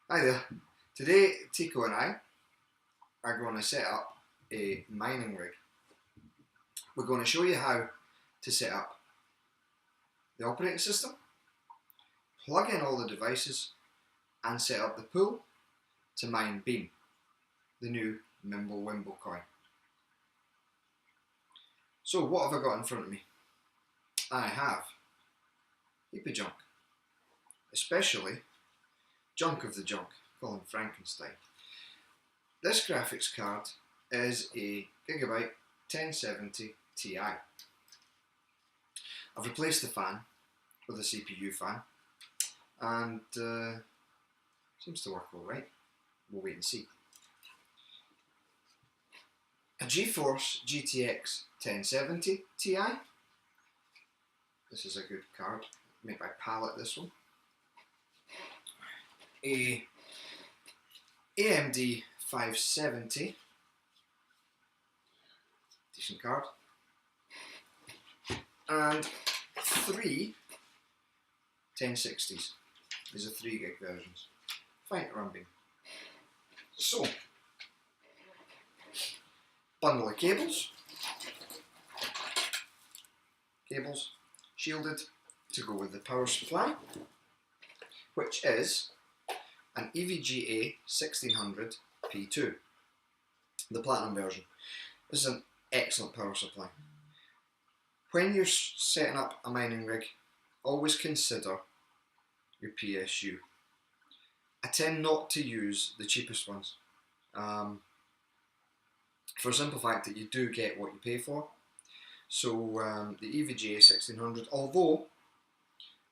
Hi there. Today Tico and I are going to set up a mining rig. We're going to show you how to set up the operating system, plug in all the devices and set up the pool to mine Beam, the new Mimble-Wimble coin. So what have I got in front of me? I have a heap of junk, especially junk of the junk, call him Frankenstein. This graphics card is a Gigabyte 1070 Ti. I've replaced the fan with a CPU fan and seems to work alright. We'll wait and see. A GeForce GTX 1070 Ti. This is a good card, made by Parrot, this one. A AMD 570, decent card, and three 1060s. These are 3 gig versions. Fine to run Beam. So, bundle of cables. Cables shielded to go with the power supply, which is an EVGA 1600 P2, the platinum version. This is an excellent power supply. When you're setting up a mining rig, always consider your PSU. I tend not to use the cheapest ones, for a simple fact that you do get what you pay for. So the EVGA 1600, although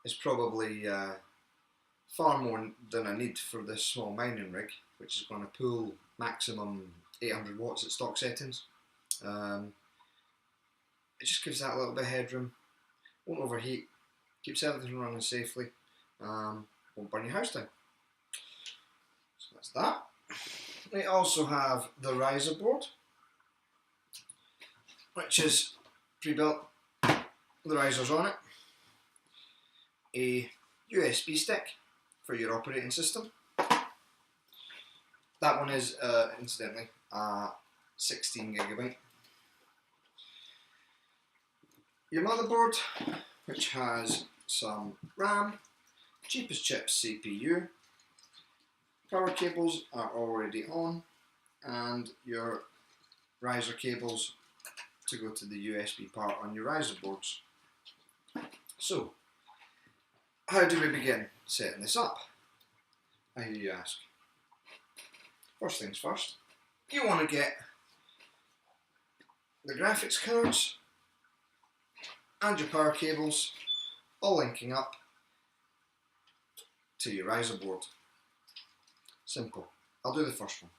it's probably far more than I need for this small mining rig, which is going to pull maximum 800 watts at stock settings. It just gives that a little bit of headroom, won't overheat, keeps everything running safely, won't burn your house down. So that's that. We also have the riser board, which is pre-built, the risers on it, a USB stick for your operating system. That one is incidentally 16 gigabyte. Your motherboard, which has some RAM, cheapest chips CPU, power cables are already on, and your riser cables to go to the USB part on your riser boards. So, how do we begin setting this up? I hear you ask. First things first, you want to get the graphics cards and your power cables all linking up to your riser board. Simple. I'll do the first one.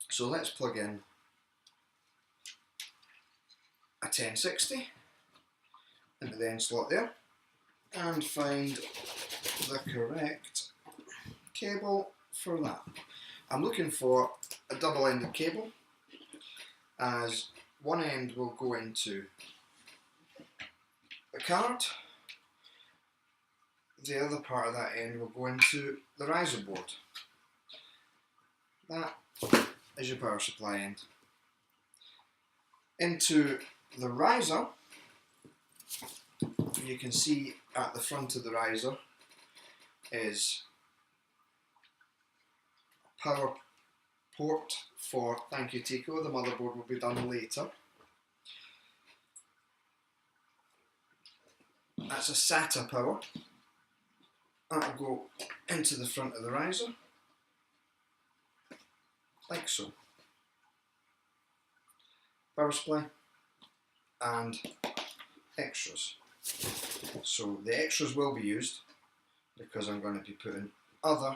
So let's plug in a 1060 into the end slot there and find the correct cable for that. I'm looking for a double-ended cable, as one end will go into the card, the other part of that end will go into the riser board. That is your power supply end. Into the riser, you can see at the front of the riser is a power port for, thank you Tico, the motherboard will be done later. That's a SATA power. That'll go into the front of the riser, like so. Power supply and extras. So the extras will be used because I'm going to be putting other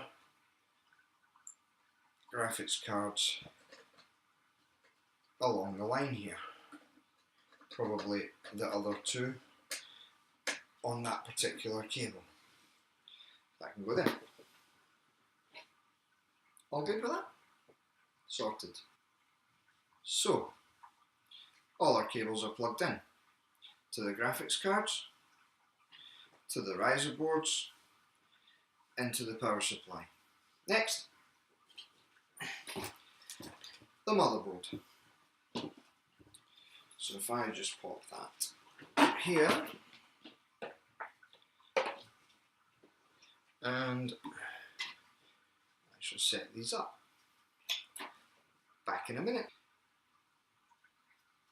graphics cards along the line here. Probably the other two on that particular cable. That can go there. All good with that? Sorted. So, all our cables are plugged in to the graphics cards, to the riser boards, into the power supply. Next, the motherboard. So if I just pop that here, and I shall set these up. Back in a minute.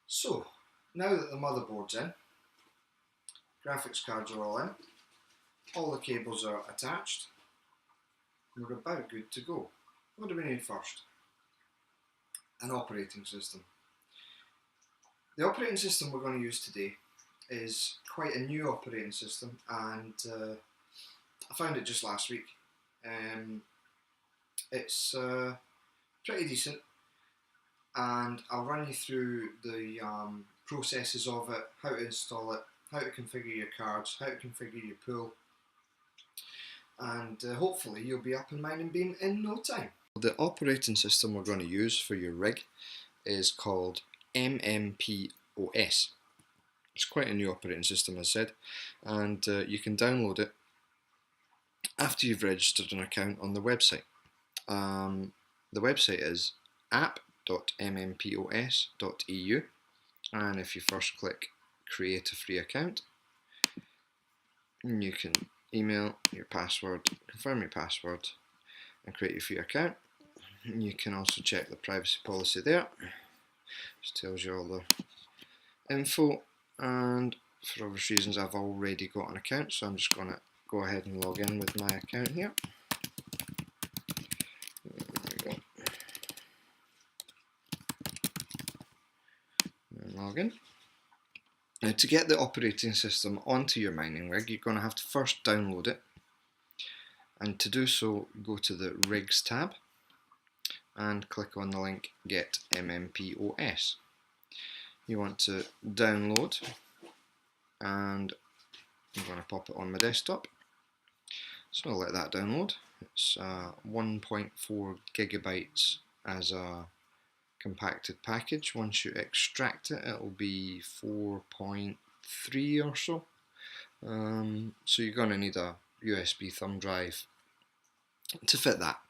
So, now that the motherboard's in, graphics cards are all in, all the cables are attached, we're about good to go. What do we need first? An operating system. The operating system we're going to use today is quite a new operating system, and I found it just last week. It's pretty decent, and I'll run you through the processes of it, how to install it, how to configure your cards, how to configure your pool, and hopefully you'll be up and mining beam in no time. The operating system we're going to use for your rig is called MMPOS. It's quite a new operating system, as I said, and you can download it after you've registered an account on the website. The website is app.mmpos.eu, and if you first click create a free account, you can email your password, confirm your password, and create your free account. You can also check the privacy policy there. Just tells you all the info, and for obvious reasons I've already got an account, so I'm just going to go ahead and log in with my account here. There we go. And log in. Now, to get the operating system onto your mining rig, you're going to have to first download it, and to do so go to the Rigs tab and click on the link Get MMPOS. You want to download, and I'm going to pop it on my desktop. So I'll let that download. It's 1.4 gigabytes as a compacted package. Once you extract it, it'll be 4.3 or so. So you're going to need a USB thumb drive to fit that.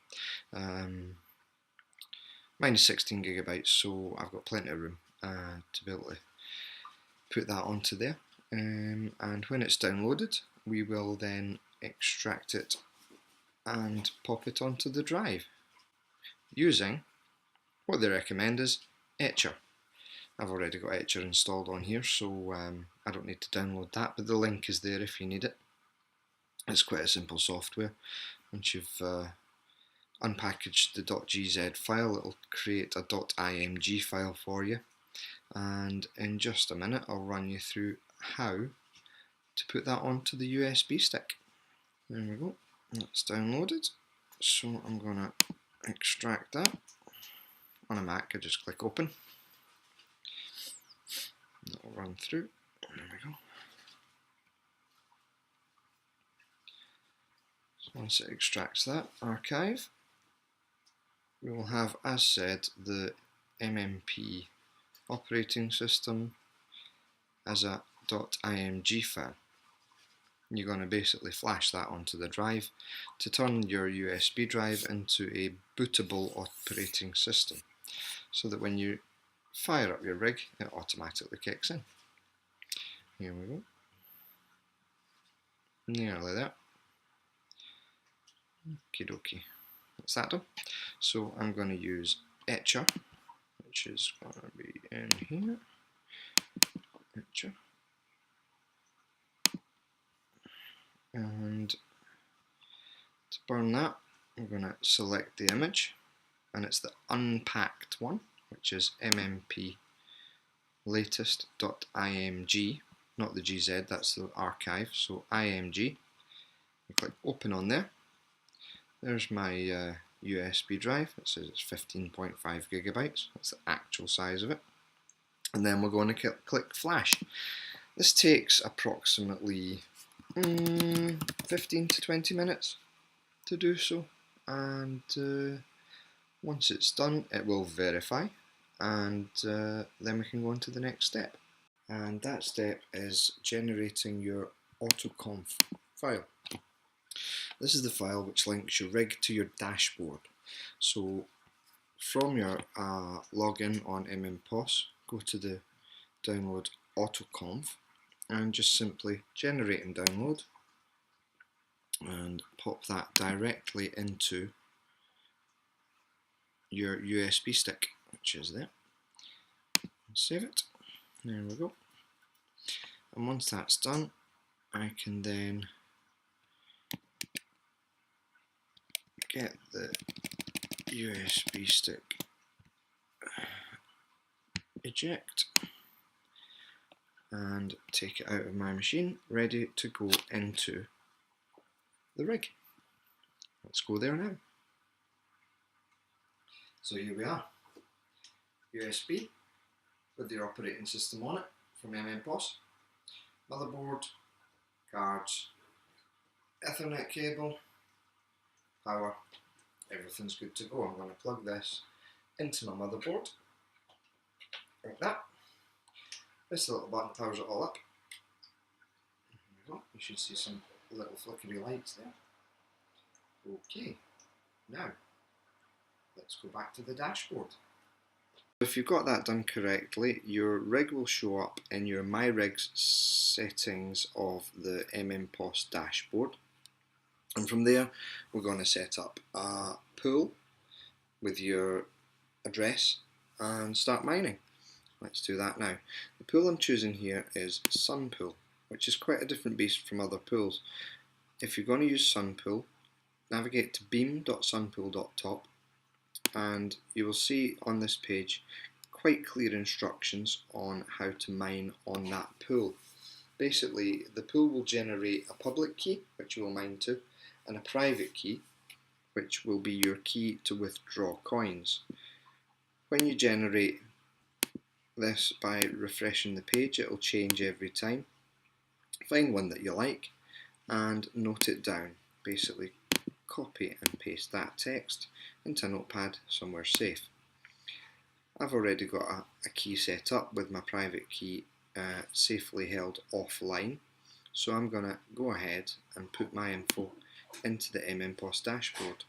Mine is 16 gigabytes, so I've got plenty of room to be able to put that onto there. And when it's downloaded, we will then extract it and pop it onto the drive using what they recommend is Etcher. I've already got Etcher installed on here, so I don't need to download that, but the link is there if you need it. It's quite a simple software. Once you've unpackaged the .gz file, it'll create a .img file for you, and in just a minute I'll run you through how to put that onto the USB stick. There we go, that's downloaded. So I'm going to extract that. On a Mac, I just click open. That'll run through. There we go. So once it extracts that archive, we will have, as said, the MMP operating system as a .img file. You're going to basically flash that onto the drive to turn your USB drive into a bootable operating system, so that when you fire up your rig, it automatically kicks in. Here we go. Nearly there. Okie dokie. That's that done. So I'm going to use Etcher, which is going to be in here. Etcher. And to burn that, I'm going to select the image, and it's the unpacked one, which is mmp latest.img, not the gz, that's the archive, so img. I click open on there. There's my USB drive. It says it's 15.5 gigabytes. That's the actual size of it. And then we're going to click flash. This takes approximately 15 to 20 minutes to do so, and once it's done it will verify, and then we can go on to the next step, and that step is generating your autoconf file. This is the file which links your rig to your dashboard. So from your login on MMPOS, go to the download autoconf and just simply generate and download and pop that directly into your USB stick, which is there. Save it. There we go. And once that's done, I can then get the USB stick, eject, and take it out of my machine, ready to go into the rig. Let's go there now. So here we are, USB with the operating system on it from MMPOS, motherboard, cards, Ethernet cable, power, everything's good to go. I'm going to plug this into my motherboard, like that. This little button powers it all up. There we go. You should see some little flickery lights there. Okay, now let's go back to the dashboard. If you've got that done correctly, your rig will show up in your My Rigs settings of the MMPOS dashboard. And from there, we're going to set up a pool with your address and start mining. Let's do that now. The pool I'm choosing here is Sunpool, which is quite a different beast from other pools. If you're going to use Sunpool, navigate to beam.sunpool.top and you will see on this page quite clear instructions on how to mine on that pool. Basically, the pool will generate a public key, which you will mine to, and a private key, which will be your key to withdraw coins. When you generate this by refreshing the page, it will change every time. Find one that you like and note it down. Basically, copy and paste that text into a notepad somewhere safe. I've already got a key set up with my private key safely held offline, so I'm going to go ahead and put my info into the MMPOS dashboard.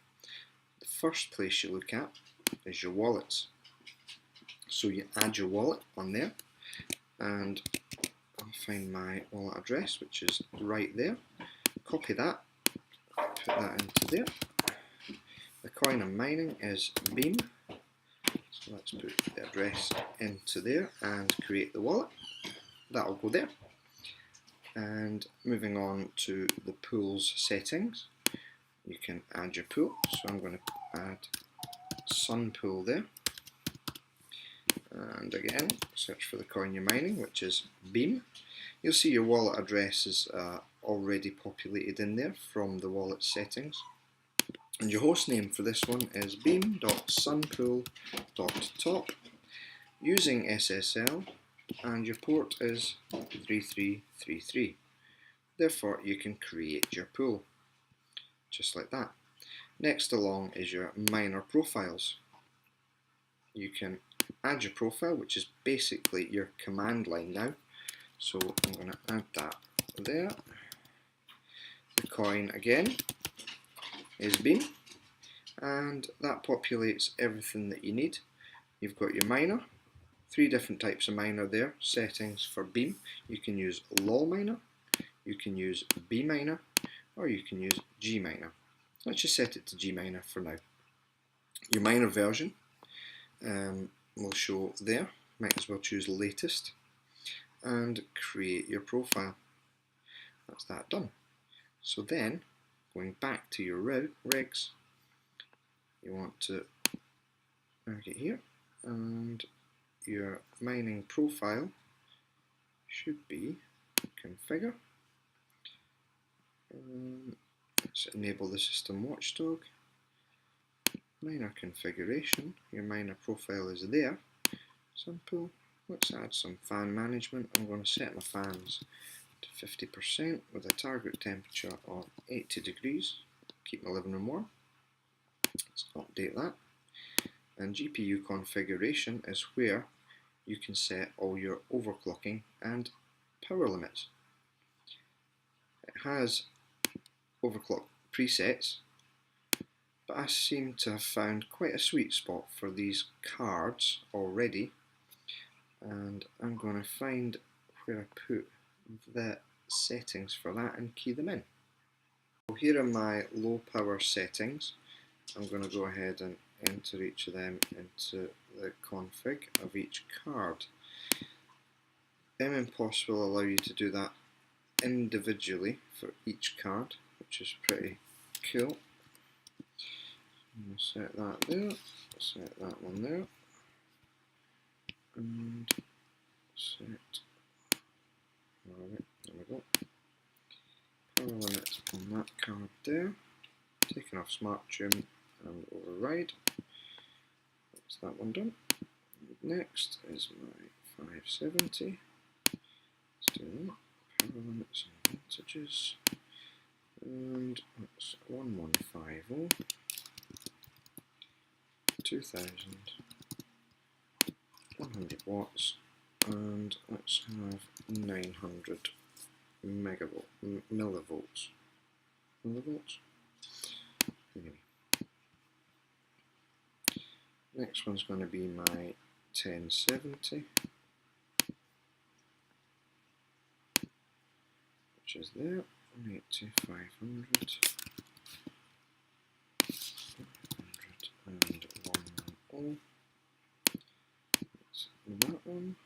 The first place you look at is your wallets. So you add your wallet on there, and I'll find my wallet address, which is right there. Copy that, put that into there. The coin I'm mining is Beam, so let's put the address into there and create the wallet. That'll go there. And moving on to the pool's settings, you can add your pool. So I'm going to add Sunpool there. And again, search for the coin you're mining, which is Beam. You'll see your wallet address is already populated in there from the wallet settings. And your host name for this one is beam.sunpool.top using SSL, and your port is 3333. Therefore, you can create your pool, just like that. Next along is your miner profiles. You can add your profile, which is basically your command line now. So I'm going to add that there. The coin again is Beam, and that populates everything that you need. You've got your miner, 3 different types of miner there, settings for Beam. You can use LOL miner, you can use B miner, or you can use G miner. Let's just set it to G miner for now. Your miner version will show there. Might as well choose latest and create your profile. That's that done. So then, going back to your rigs, you want to navigate here, and your mining profile should be configure. Let's enable the system watchdog. Miner configuration, your miner profile is there. Simple. Let's add some fan management. I'm going to set my fans to 50% with a target temperature of 80 degrees. Keep my living room warm. Let's update that. And GPU configuration is where you can set all your overclocking and power limits. It has overclock presets, but I seem to have found quite a sweet spot for these cards already, and I'm going to find where I put the settings for that and key them in. So here are my low power settings. I'm going to go ahead and enter each of them into the config of each card. MMPOS will allow you to do that individually for each card, which is pretty cool. I'm going to set that there, set that one there, and set, alright, there we go, power limit on that card there, taking off Smart Tune and override. That's that one done. Next is my 570. Let's do that. Power limits and voltages. And that's 1150, 2000, 100 watts, and let's have 900 millivolts. Anyway. Next one's going to be my 1070, which is there, 8500, 500 and 110. That's that one,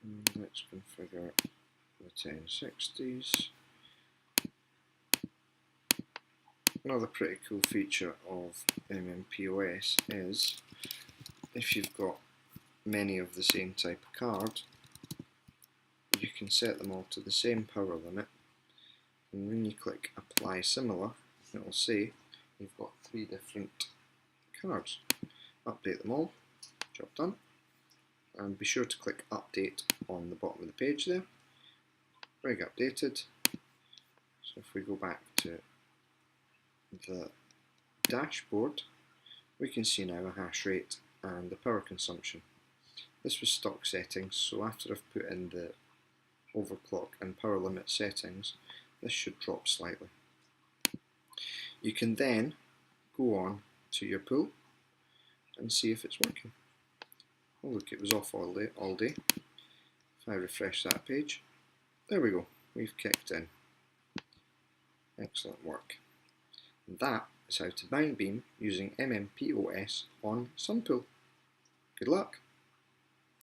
and let's configure the 1060s. Another pretty cool feature of MMPOS is if you've got many of the same type of card, you can set them all to the same power limit, and when you click apply similar, it will say you've got 3 different cards. Update them all, job done, and be sure to click update on the bottom of the page there. Rig updated. So if we go back to the dashboard, we can see now a hash rate and the power consumption. This was stock settings, so after I've put in the overclock and power limit settings, this should drop slightly. You can then go on to your pool and see if it's working. Oh look, it was off all day. If I refresh that page, there we go, we've kicked in. Excellent work. And that is how to bind beam using MMPOS on Sunpool. Good luck!